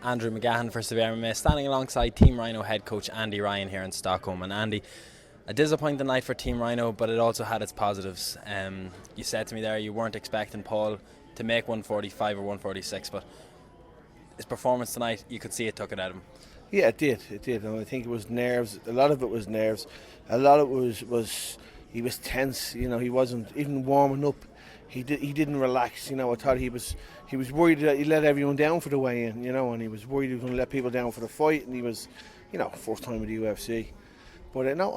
Andrew McGahan for SevereMMA, standing alongside Team Rhino head coach Andy Ryan here in Stockholm. And Andy, a disappointing night for Team Rhino, but it also had its positives. You said to me there you weren't expecting Paul to make 145 or 146, but his performance tonight, you could see it took it out of him. Yeah, it did. And I think it was nerves. A lot of it was nerves. A lot of it was he was tense. You know, he wasn't even warming up. He didn't relax. You know, I thought he was worried that he let everyone down for the weigh-in. You know, and he was worried he was going to let people down for the fight. And he was, you know, first time with the UFC. But no,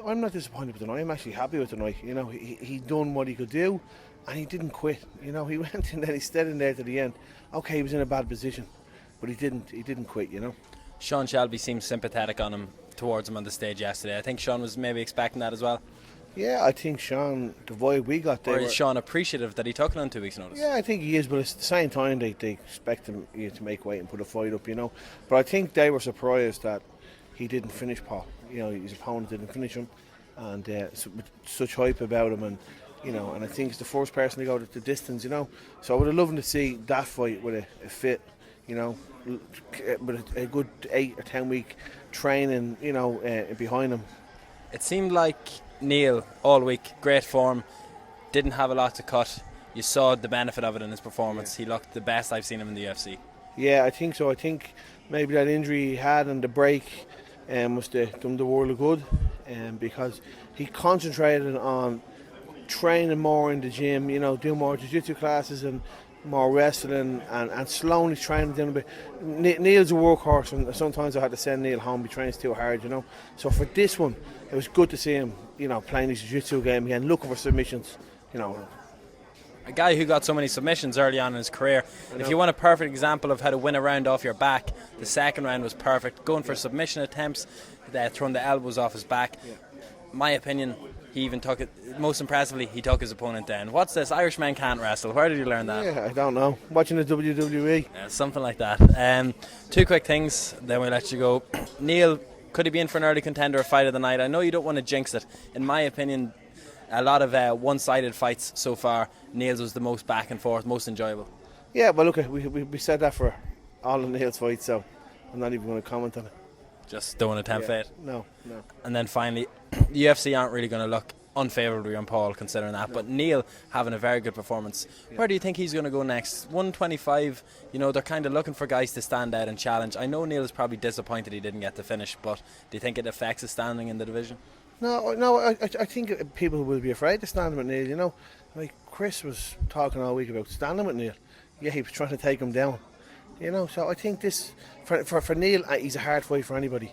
I'm not disappointed with tonight. I'm actually happy with tonight. You know, he done what he could do, and he didn't quit. You know, he went and then he stayed in there to the end. Okay, he was in a bad position, but he didn't quit. You know. Sean Shelby seemed sympathetic towards him on the stage yesterday. I think Sean was maybe expecting that as well. Yeah, I think Sean, the vibe we got there. Or is Sean appreciative that he took it on 2 weeks' notice? Yeah, I think he is, but at the same time they expect him to make weight and put a fight up, you know. But I think they were surprised that he didn't finish Paul. You know, his opponent didn't finish him, and with such hype about him, and you know, and I think he's the first person to go the distance, you know. So I would have loved to see that fight with a fit, you know, with a good 8 or 10 week training, you know, behind him. It seemed like Neil all week, great form, didn't have a lot to cut. You saw the benefit of it in his performance. Yeah. He looked the best I've seen him in the UFC. Yeah, I think so. I think maybe that injury he had and the break must have done the world of good, because he concentrated on training more in the gym, you know, doing more jiu-jitsu classes and more wrestling and slowly training down a bit. Neil's a workhorse, and sometimes I had to send Neil home. He trains too hard, you know. So for this one, it was good to see him, you know, playing his jiu-jitsu game again, looking for submissions, you know. A guy who got so many submissions early on in his career. If you want a perfect example of how to win a round off your back, the second round was perfect. Going for submission attempts, throwing the elbows off his back. Yeah. My opinion, he even took it, most impressively, he took his opponent down. What's this? Irishman can't wrestle. Where did you learn that? Yeah, I don't know. Watching the WWE. Yeah, something like that. 2 quick things, then we'll let you go. Neil, could he be in for an early contender or fight of the night? I know you don't want to jinx it. In my opinion, a lot of one-sided fights so far. Neil's was the most back and forth, most enjoyable. Yeah, but look, we said that for all of Neil's fights, so I'm not even going to comment on it. Just don't want to tempt fate? No. And then finally, the UFC aren't really going to look unfavourably on Paul considering that, but Neil having a very good performance. Yeah. Where do you think he's going to go next? 125, you know, they're kind of looking for guys to stand out and challenge. I know Neil is probably disappointed he didn't get the finish, but do you think it affects his standing in the division? No, I think people will be afraid to stand with Neil, you know. Like Chris was talking all week about standing with Neil. Yeah, he was trying to take him down, you know. So I think this, for Neil, he's a hard fight for anybody,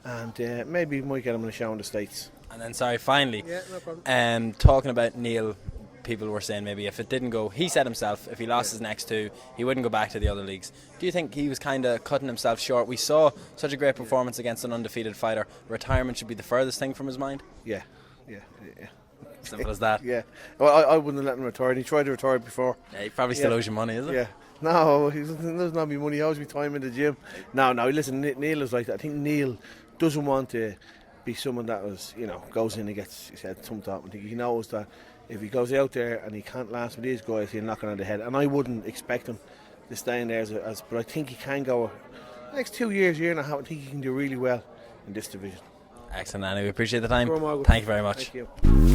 and maybe we might get him on a show in the States. And then, sorry, finally, yeah, no problem. Talking about Neil, people were saying maybe if it didn't go, he said himself, if he lost his next 2, he wouldn't go back to the other leagues. Do you think he was kind of cutting himself short? We saw such a great performance against an undefeated fighter. Retirement should be the furthest thing from his mind? Yeah. Simple as that. Yeah. Well, I wouldn't have let him retire. He tried to retire before. Yeah, he probably still owes you money, is it? Yeah. No, he doesn't have me money. He owes me time in the gym. No, listen, Neil is like that. I think Neil doesn't want to be someone that was, you know, goes in and gets his head thumped up. I think he knows that if he goes out there and he can't last with these guys, he'll knock him on the head. And I wouldn't expect him to stay in there but I think he can go the next 2 years, year and a half. I think he can do really well in this division. Excellent, Annie. We appreciate the time. Thank you very much. Thank you.